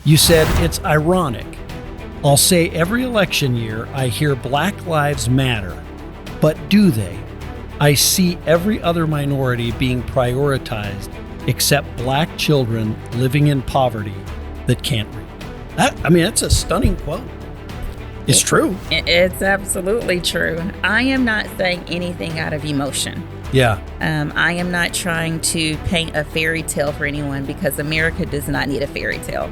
You said it's ironic. I'll say every election year I hear Black Lives Matter, but do they? I see every other minority being prioritized except black children living in poverty that can't read. That's a stunning quote. It's true. It's absolutely true. I am not saying anything out of emotion. Yeah. I am not trying to paint a fairy tale for anyone because America does not need a fairy tale.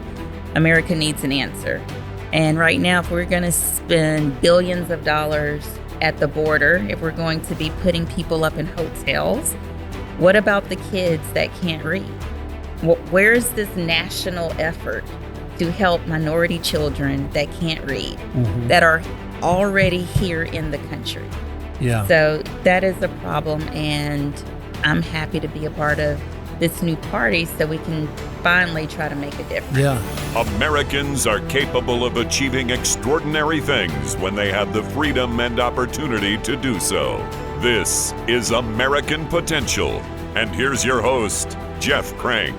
America needs an answer. And right now, if we're going to spend billions of dollars at the border, if we're going to be putting people up in hotels, what about the kids that can't read? Where's this national effort to help minority children that can't read, that are already here in the country? Yeah. So that is a problem, and I'm happy to be a part of this new party so we can finally try to make a difference. Yeah. Americans are capable of achieving extraordinary things when they have the freedom and opportunity to do so. This is American Potential. And here's your host, Jeff Crank.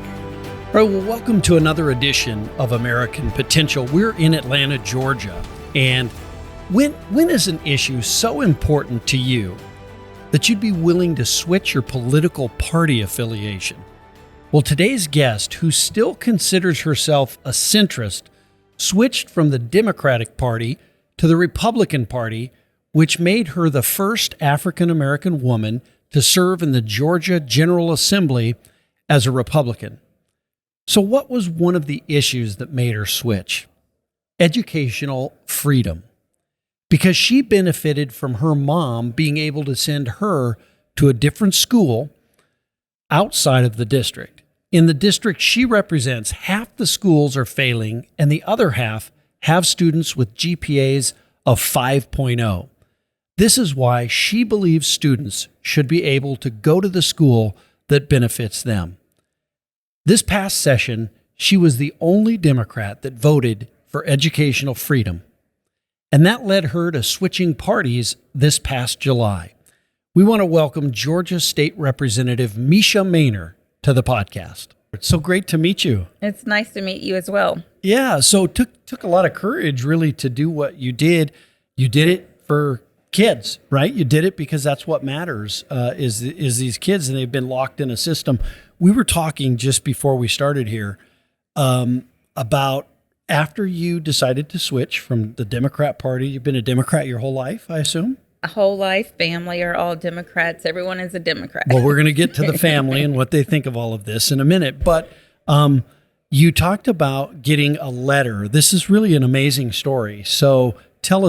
All right, well, welcome to another edition of American Potential. We're in Atlanta, Georgia. And when is an issue so important to you that you'd be willing to switch your political party affiliation? Well, today's guest, who still considers herself a centrist, switched from the Democratic Party to the Republican Party, which made her the first African-American woman to serve in the Georgia General Assembly as a Republican. So what was one of the issues that made her switch? Educational freedom. Because she benefited from her mom being able to send her to a different school outside of the district. In the district she represents, half the schools are failing and the other half have students with GPAs of 5.0. This is why she believes students should be able to go to the school that benefits them. This past session, she was the only Democrat that voted for educational freedom, and that led her to switching parties this past July. We want to welcome Georgia State Representative Mesha Mainor to the podcast. It's so great to meet you. It's nice to meet you as well. Yeah, so it took a lot of courage really to do what you did. You did it for kids, right? You did it because that's what matters, is these kids, and they've been locked in a system. We were talking just before we started here about after you decided to switch from the Democrat Party. You've been a Democrat your whole life, I assume? A whole life, family are all Democrats. Everyone is a Democrat. Well, we're going to get to the family and what they think of all of this in a minute. But you talked about getting a letter. This is really an amazing story. So tell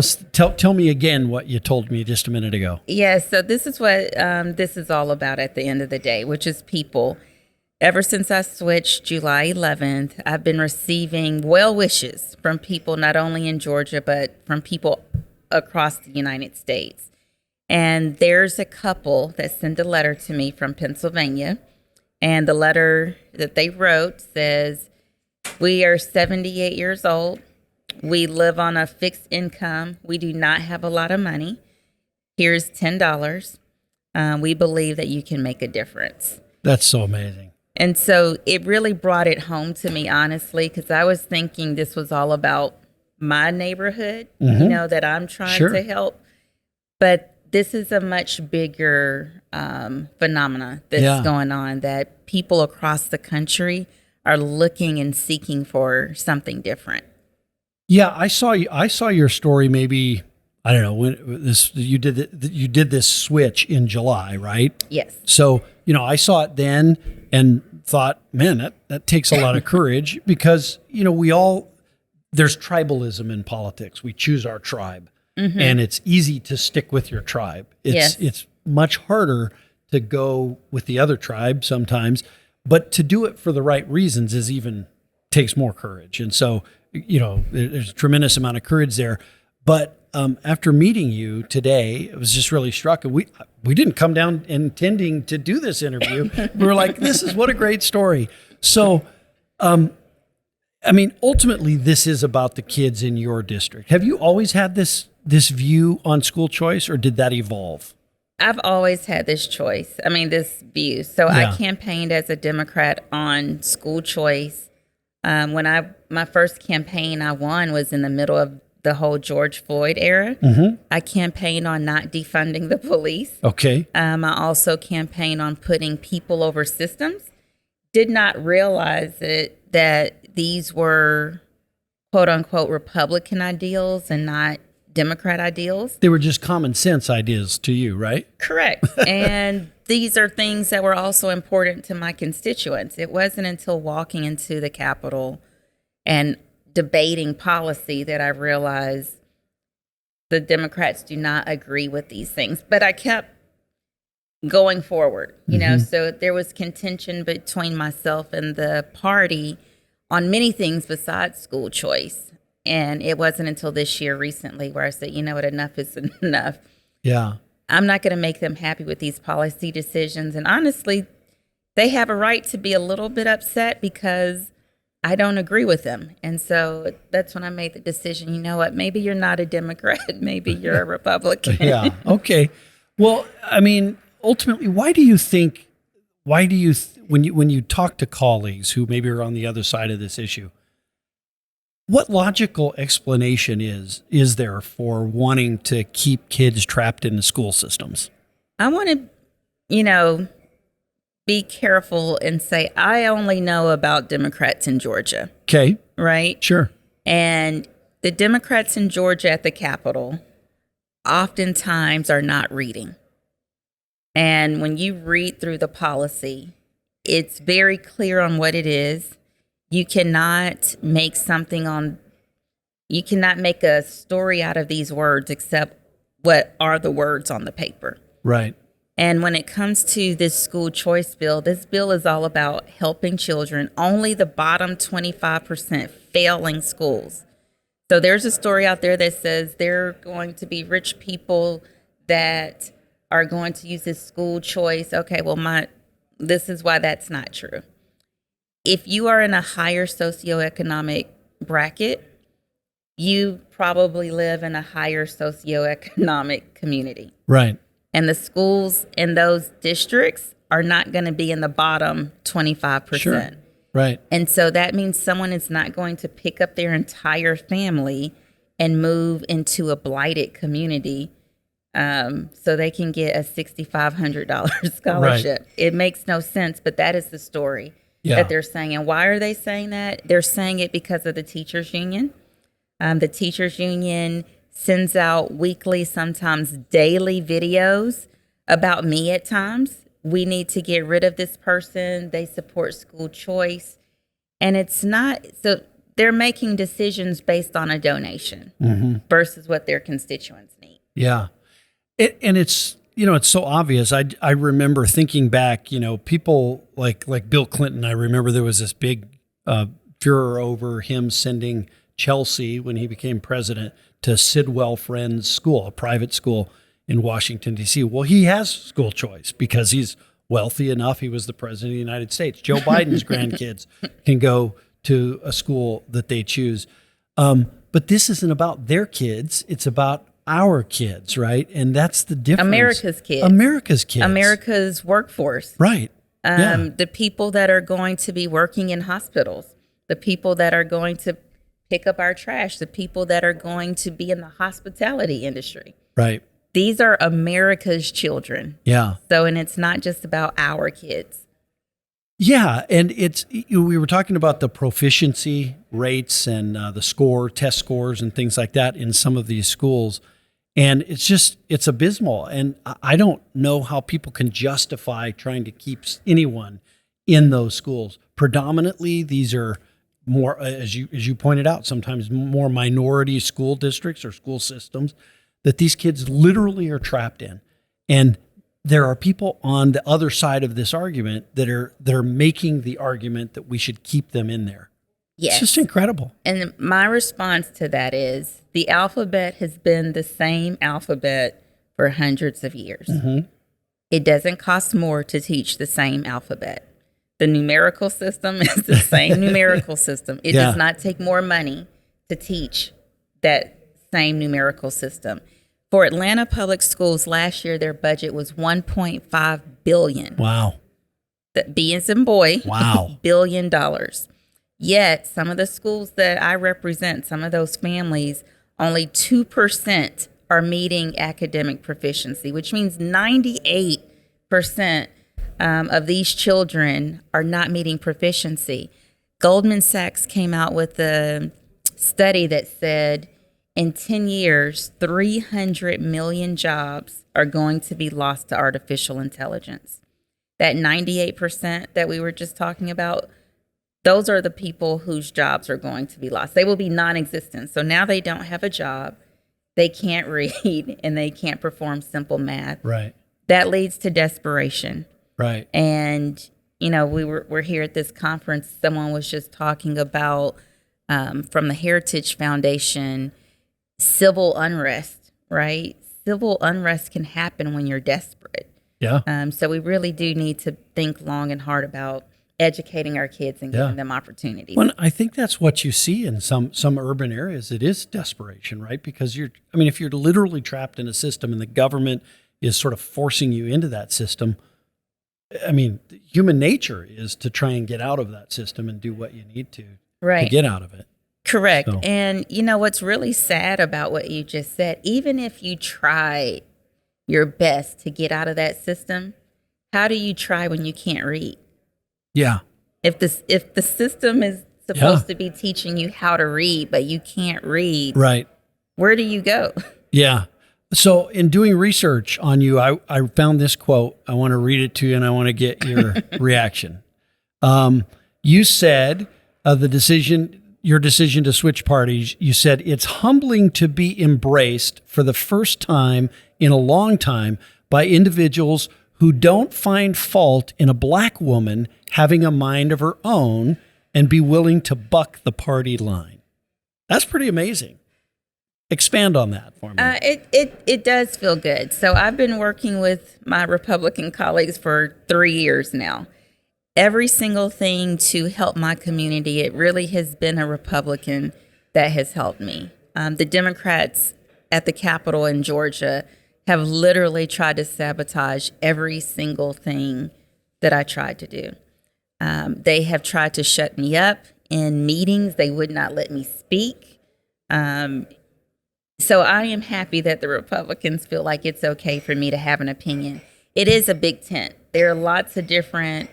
me again what you told me just a minute ago. Yes, so this is what this is all about at the end of the day, which is people. Ever since I switched July 11th, I've been receiving well wishes from people not only in Georgia, but from people across the United States. And there's a couple that sent a letter to me from Pennsylvania. And the letter that they wrote says, "We are 78 years old. We live on a fixed income. We do not have a lot of money. Here's $10. We believe that you can make a difference." That's so amazing. And so it really brought it home to me, honestly, because I was thinking this was all about my neighborhood, that I'm trying to help. But this is a much bigger phenomena that's going on, that people across the country are looking and seeking for something different. Yeah, I saw your story. Maybe I don't know when you did this switch in July, right? Yes. So I saw it then and thought, man, that takes a lot of courage because there's tribalism in politics. We choose our tribe, and it's easy to stick with your tribe. It's much harder to go with the other tribe sometimes, but to do it for the right reasons takes more courage. And so, there's a tremendous amount of courage there. But after meeting you today, I was just really struck. And we didn't come down intending to do this interview. We were like, what a great story. So, ultimately, this is about the kids in your district. Have you always had this view on school choice, or did that evolve? I've always had this view. So I campaigned as a Democrat on school choice. When my first campaign I won was in the middle of the whole George Floyd era. I campaigned on not defunding the police. Okay. I also campaigned on putting people over systems. Did not realize that these were quote unquote Republican ideals and not Democrat ideals. They were just common sense ideas to you, right? Correct. And these are things that were also important to my constituents. It wasn't until walking into the Capitol and debating policy that I realized the Democrats do not agree with these things. But I kept going forward, you know, so there was contention between myself and the party on many things besides school choice. And it wasn't until this year recently where I said, you know what, enough is enough. Yeah. I'm not going to make them happy with these policy decisions. And honestly, they have a right to be a little bit upset because I don't agree with them. And so that's when I made the decision, you know what, maybe you're not a Democrat, maybe you're a Republican. Yeah. Okay. Well, I mean, ultimately, why do you when you talk to colleagues who maybe are on the other side of this issue, what logical explanation is there for wanting to keep kids trapped in the school systems? I want to, you know, be careful and say, I only know about Democrats in Georgia. Okay. Right? Sure. And the Democrats in Georgia at the Capitol oftentimes are not reading. And when you read through the policy, it's very clear on what it is. You cannot make you cannot make a story out of these words except what are the words on the paper. Right. And when it comes to this school choice bill, this bill is all about helping children, only the bottom 25% failing schools. So there's a story out there that says there are going to be rich people that are going to use this school choice. Okay, well, this is why that's not true. If you are in a higher socioeconomic bracket, you probably live in a higher socioeconomic community. Right. And the schools in those districts are not going to be in the bottom 25%. Sure. Right. And so that means someone is not going to pick up their entire family and move into a blighted community so they can get a $6,500 scholarship. Right. It makes no sense, but that is the story that they're saying. And why are they saying that? They're saying it because of the teachers union. The teachers union sends out weekly, sometimes daily videos about me at times. We need to get rid of this person. They support school choice. And it's not, so they're making decisions based on a donation versus what their constituents need. Yeah. And it's, you know, it's so obvious. I remember thinking back, you know, people like Bill Clinton, I remember there was this big furor over him sending Chelsea, when he became president, to Sidwell Friends School, a private school in Washington, D.C. Well, he has school choice because he's wealthy enough. He was the president of the United States. Joe Biden's grandkids can go to a school that they choose. But this isn't about their kids. It's about our kids, right? And that's the difference. America's kids. America's kids. America's workforce. Right. The people that are going to be working in hospitals, the people that are going to pick up our trash, the people that are going to be in the hospitality industry. Right. These are America's children. Yeah. So, and it's not just about our kids. Yeah. And it's, we were talking about the proficiency rates and the test scores and things like that in some of these schools. And it's abysmal. And I don't know how people can justify trying to keep anyone in those schools. Predominantly, these are more, as you pointed out, sometimes more minority school districts or school systems that these kids literally are trapped in. And there are people on the other side of this argument that are making the argument that we should keep them in there. Yes. It's just incredible. And my response to that is the alphabet has been the same alphabet for hundreds of years. It doesn't cost more to teach the same alphabet. The numerical system is the same numerical system. It does not take more money to teach that same numerical system. For Atlanta Public Schools last year, their budget was $1.5 billion. Wow. The B as in boy. Wow. $1 billion. Yet some of the schools that I represent, some of those families, only 2% are meeting academic proficiency, which means 98% of these children are not meeting proficiency. Goldman Sachs came out with a study that said in 10 years, 300 million jobs are going to be lost to artificial intelligence. That 98% that we were just talking about, those are the people whose jobs are going to be lost. They will be non-existent. So now they don't have a job, they can't read, and they can't perform simple math. Right. That leads to desperation. Right. And, we're here at this conference. Someone was just talking about, from the Heritage Foundation, civil unrest, right? Civil unrest can happen when you're desperate. Yeah. So we really do need to think long and hard about educating our kids and giving them opportunities. Well, I think that's what you see in some urban areas. It is desperation, right? Because if you're literally trapped in a system and the government is sort of forcing you into that system, human nature is to try and get out of that system and do what you need to get out of it. Correct. So. And what's really sad about what you just said, even if you try your best to get out of that system, how do you try when you can't read? Yeah. If the system is supposed to be teaching you how to read, but you can't read, right? Where do you go? Yeah. So in doing research on you, I found this quote. I want to read it to you, and I want to get your reaction. You said your decision to switch parties, you said, it's humbling to be embraced for the first time in a long time by individuals who don't find fault in a Black woman having a mind of her own and be willing to buck the party line. That's pretty amazing. Expand on that for me. It does feel good. So I've been working with my Republican colleagues for 3 years now. Every single thing to help my community, it really has been a Republican that has helped me. The Democrats at the Capitol in Georgia have literally tried to sabotage every single thing that I tried to do. They have tried to shut me up in meetings. They would not let me speak. So I am happy that the Republicans feel like it's okay for me to have an opinion. It is a big tent. There are lots of different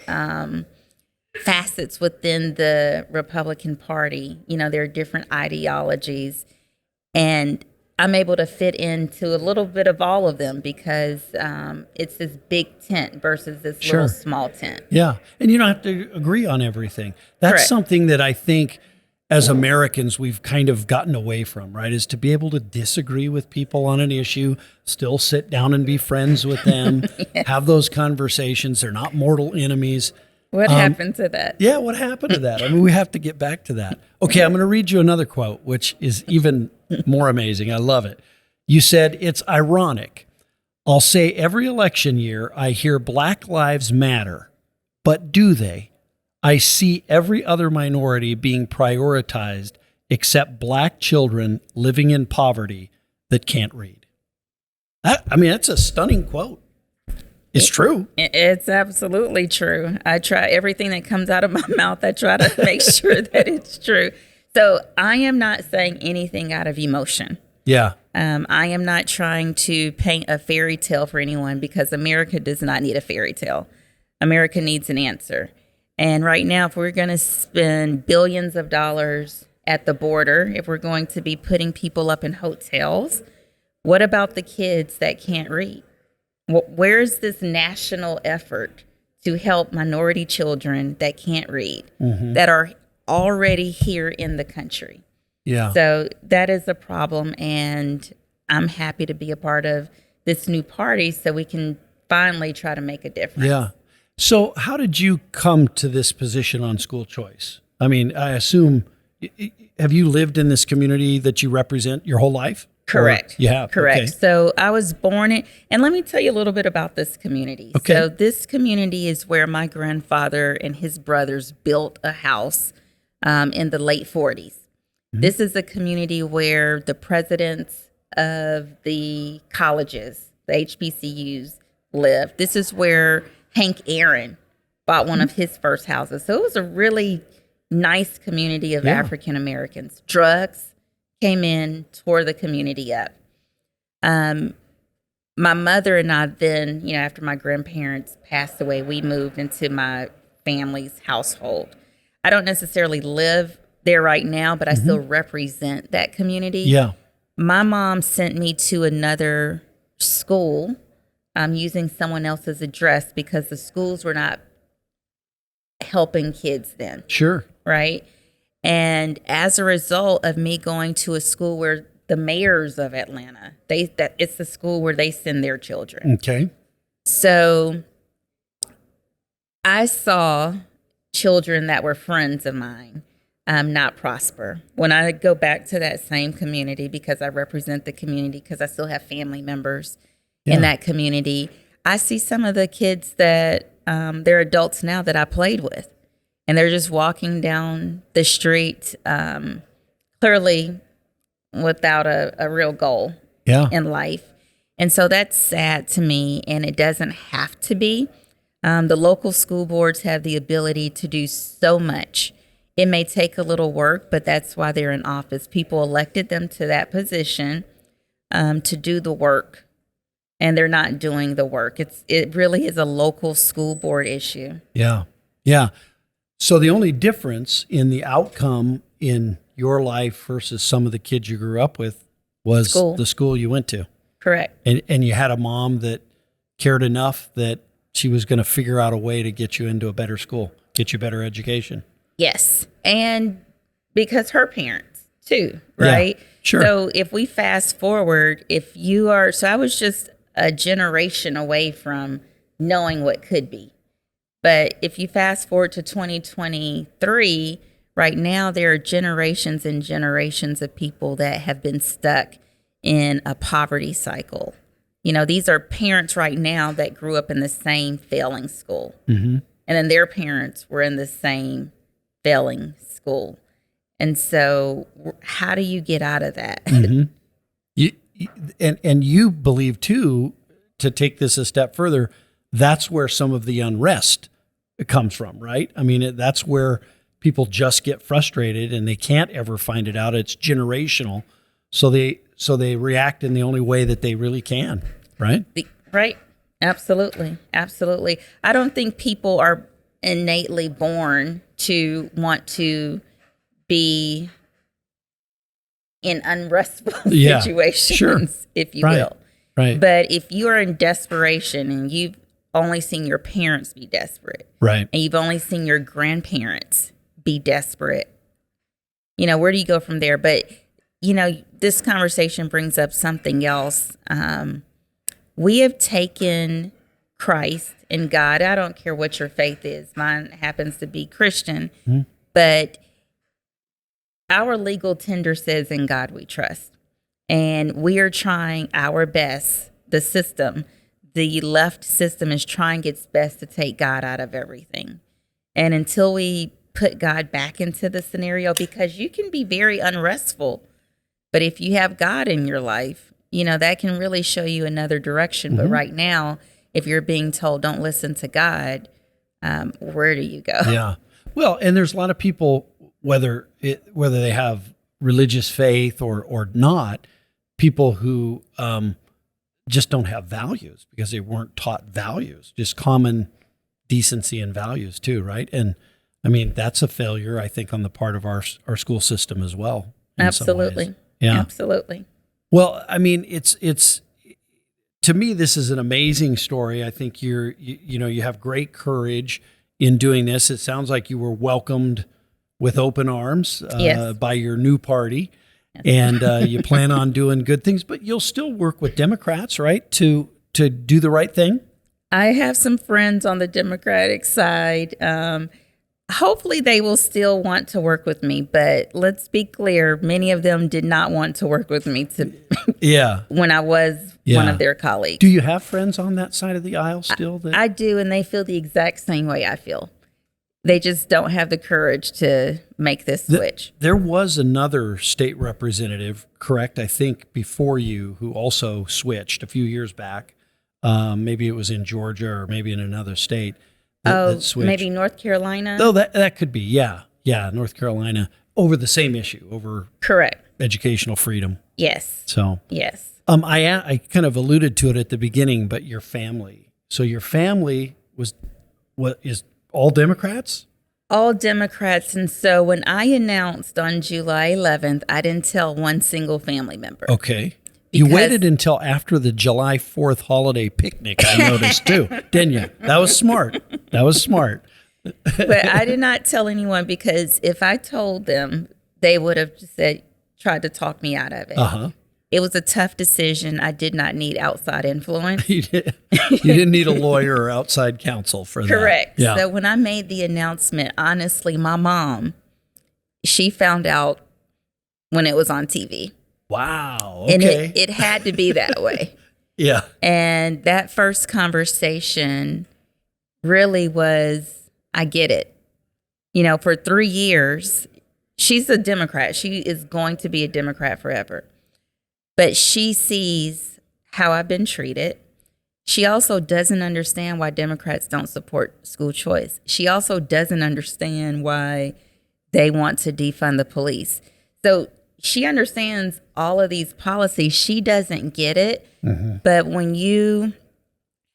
facets within the Republican Party. There are different ideologies, and I'm able to fit into a little bit of all of them because it's this big tent versus this little small tent. Yeah, and you don't have to agree on everything. That's Correct. Something that I think as Americans we've kind of gotten away from, right? Is to be able to disagree with people on an issue, still sit down and be friends with them, have those conversations. They're not mortal enemies. What happened to that? Yeah, what happened to that? We have to get back to that. Okay, I'm going to read you another quote, which is even more amazing. I love it. You said, it's ironic. I'll say every election year I hear Black Lives Matter, but do they? I see every other minority being prioritized except Black children living in poverty that can't read. That's a stunning quote. It's true. It's absolutely true. I try everything that comes out of my mouth. I try to make sure that it's true. So I am not saying anything out of emotion. Yeah. I am not trying to paint a fairy tale for anyone because America does not need a fairy tale. America needs an answer. And right now, if we're going to spend billions of dollars at the border, if we're going to be putting people up in hotels, what about the kids that can't read? Where's this national effort to help minority children that can't read, that are already here in the country? Yeah. So that is a problem, and I'm happy to be a part of this new party so we can finally try to make a difference. Yeah. So how did you come to this position on school choice? I assume, have you lived in this community that you represent your whole life? Correct. Yeah. Correct. Okay. So I was born in, and let me tell you a little bit about this community. Okay. So this community is where my grandfather and his brothers built a house in the late 40s. Mm-hmm. This is a community where the presidents of the colleges, the HBCUs, live. This is where Hank Aaron bought one of his first houses. So it was a really nice community of Yeah. African Americans. Drugs came in, tore the community up. My mother and I then, after my grandparents passed away, we moved into my family's household. I don't necessarily live there right now, but I still represent that community. Yeah. My mom sent me to another school using someone else's address because the schools were not helping kids then. Sure. Right. And as a result of me going to a school where the mayors of Atlanta, it's the school where they send their children. Okay. So I saw children that were friends of mine not prosper. When I go back to that same community, because I represent the community, because I still have family members in that community, I see some of the kids that they're adults now that I played with, and they're just walking down the street, clearly without a real goal in life. And so that's sad to me, and it doesn't have to be. The local school boards have the ability to do so much. It may take a little work, but that's why they're in office. People elected them to that position to do the work, and they're not doing the work. It really is a local school board issue. Yeah. Yeah. So the only difference in the outcome in your life versus some of the kids you grew up with was the school you went to. Correct. And you had a mom that cared enough that she was going to figure out a way to get you into a better school, get you better education. Yes. And because her parents too, right? Yeah, sure. So if we fast forward, so I was just a generation away from knowing what could be. But if you fast forward to 2023, right now there are generations and generations of people that have been stuck in a poverty cycle. These are parents right now that grew up in the same failing school. Mm-hmm. And then their parents were in the same failing school. And so how do you get out of that? Mm-hmm. You believe too, to take this a step further, that's where some of the unrest comes from, right? I mean, that's where people just get frustrated and they can't ever find it out. It's generational. So they react in the only way that they really can, right? Right. Absolutely. Absolutely. I don't think people are innately born to want to be in unrestful situations, if you will. Right. But if you are in desperation and you've only seen your parents be desperate, right, and you've only seen your grandparents be desperate, where do you go from there? But, this conversation brings up something else. We have taken Christ and God. I don't care what your faith is. Mine happens to be Christian, but our legal tender says, "In God we trust." And we are trying our best. The left system is trying its best to take God out of everything. And until we put God back into the scenario, because you can be very unrestful, but if you have God in your life, that can really show you another direction. But right now, if you're being told don't listen to God, where do you go? Yeah. Well, and there's a lot of people, whether they have religious faith or not, people who just don't have values because they weren't taught values, just common decency and values too, right? And I mean, that's a failure, I think, on the part of our school system as well. Absolutely. Yeah. Absolutely. Well, I mean, it's to me, this is an amazing story. I think you have great courage in doing this. It sounds like you were welcomed with open arms by your new party, and you plan on doing good things. But you'll still work with Democrats, right, to do the right thing? I have some friends on the Democratic side. Hopefully they will still want to work with me, but let's be clear, many of them did not want to work with me when I was one of their colleagues. Do you have friends on that side of the aisle still? I do, and they feel the exact same way I feel. They just don't have the courage to make this switch. There was another state representative, correct, I think, before you, who also switched a few years back. Maybe it was in Georgia or maybe in another state. That switched. Maybe North Carolina? Oh, that could be, yeah. North Carolina, over the same issue, over Correct. educational freedom. Yes. So, Yes. I kind of alluded to it at the beginning, but your family. So your family is all Democrats? All Democrats. And so when I announced on July 11th, I didn't tell one single family member. Okay. You waited until after the July 4th holiday picnic, I noticed too, didn't you? That was smart. But I did not tell anyone, because if I told them, they would have tried to talk me out of it. Uh-huh. It was a tough decision. I did not need outside influence. You didn't need a lawyer or outside counsel for that. Correct. Yeah. So when I made the announcement, honestly, my mom, she found out when it was on TV. Wow. And Okay. it had to be that way. Yeah. And that first conversation really was, I get it. For 3 years, she's a Democrat. She is going to be a Democrat forever. But she sees how I've been treated. She also doesn't understand why Democrats don't support school choice. She also doesn't understand why they want to defund the police. So she understands all of these policies. She doesn't get it. Mm-hmm. But when you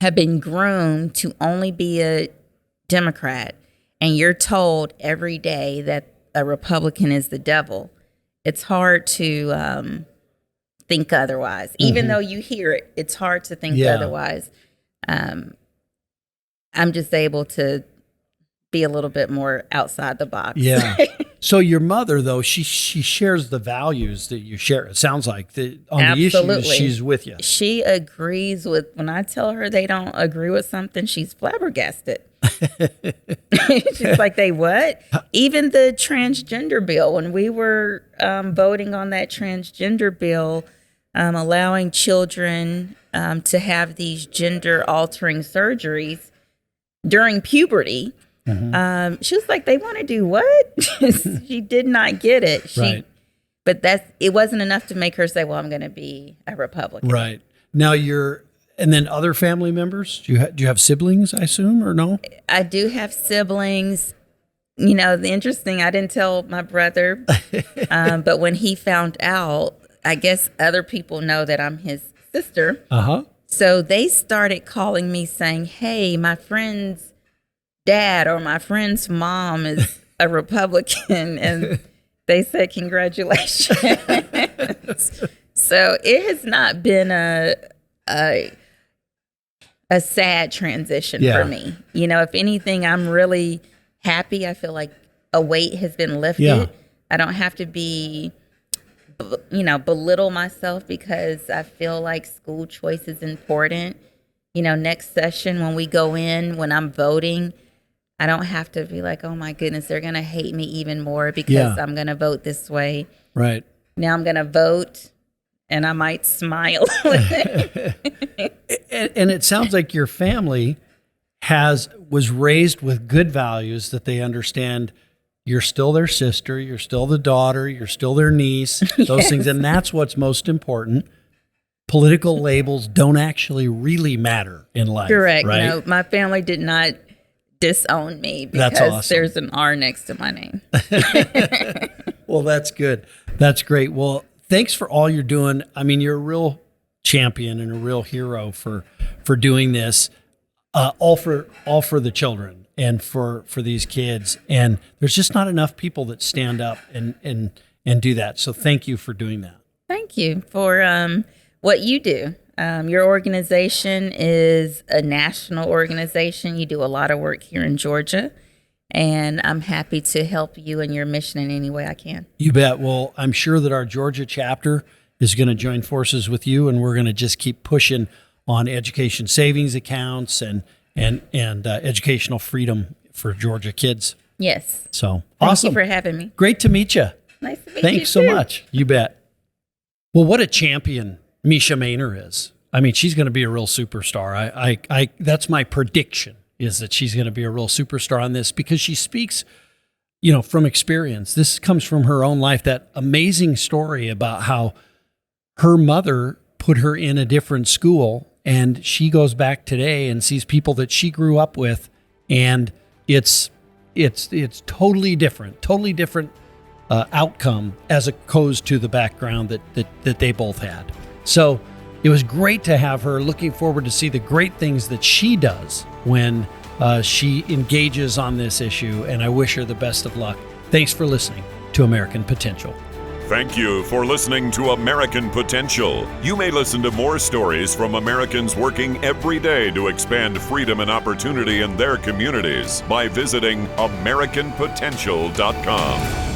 have been groomed to only be a Democrat and you're told every day that a Republican is the devil, it's hard to think otherwise. Even though you hear it, it's hard to think otherwise. I'm just able to be a little bit more outside the box. Yeah. So your mother, though, she shares the values that you share. It sounds like on Absolutely. the issues, she's with you. She agrees with, when I tell her they don't agree with something, she's flabbergasted. She's like, they what? Even the transgender bill, when we were voting on that transgender bill, allowing children to have these gender altering surgeries during puberty, she was like, they want to do what? She did not get it. Right. But it wasn't enough to make her say, well, I'm going to be a Republican. Right. Now and then other family members? Do you have siblings, I assume, or no? I do have siblings. The interesting, I didn't tell my brother, but when he found out, I guess other people know that I'm his sister. Uh-huh. So they started calling me saying, hey, my friend's dad or my friend's mom is a Republican. And they said, congratulations. So it has not been a sad transition for me. If anything, I'm really happy. I feel like a weight has been lifted. Yeah. I don't have to be, belittle myself, because I feel like school choice is important. Next session when we go in, when I'm voting, I don't have to be like, oh my goodness, they're going to hate me even more because I'm going to vote this way. Right. Now I'm going to vote and I might smile. And it sounds like your family was raised with good values, that they understand you're still their sister, you're still the daughter, you're still their niece, those things. And that's what's most important. Political labels don't actually really matter in life. Correct. Right? No, my family did not disown me because That's awesome. There's an R next to my name. Well, that's good. That's great. Well, thanks for all you're doing. I mean, you're a real champion and a real hero for doing this, all for the children and for these kids. And there's just not enough people that stand up and do that. So thank you for doing that. Thank you for what you do. Your organization is a national organization. You do a lot of work here in Georgia, and I'm happy to help you in your mission in any way I can. You bet. Well, I'm sure that our Georgia chapter is going to join forces with you, and we're going to just keep pushing on education savings accounts and educational freedom for Georgia kids. Yes. So Thank awesome. you for having me. Great to meet you. Nice to meet you. Thanks so too. much. You bet. Well, what a champion Mesha Mainor is. I mean, she's going to be a real superstar. I that's my prediction, is that she's going to be a real superstar on this, because she speaks, from experience. This comes from her own life, that amazing story about how her mother put her in a different school, and she goes back today and sees people that she grew up with, and it's it's totally different outcome as opposed to the background that they both had. So it was great to have her. Looking forward to see the great things that she does when she engages on this issue, and I wish her the best of luck. Thanks for listening to American Potential. Thank you for listening to American Potential. You may listen to more stories from Americans working every day to expand freedom and opportunity in their communities by visiting AmericanPotential.com.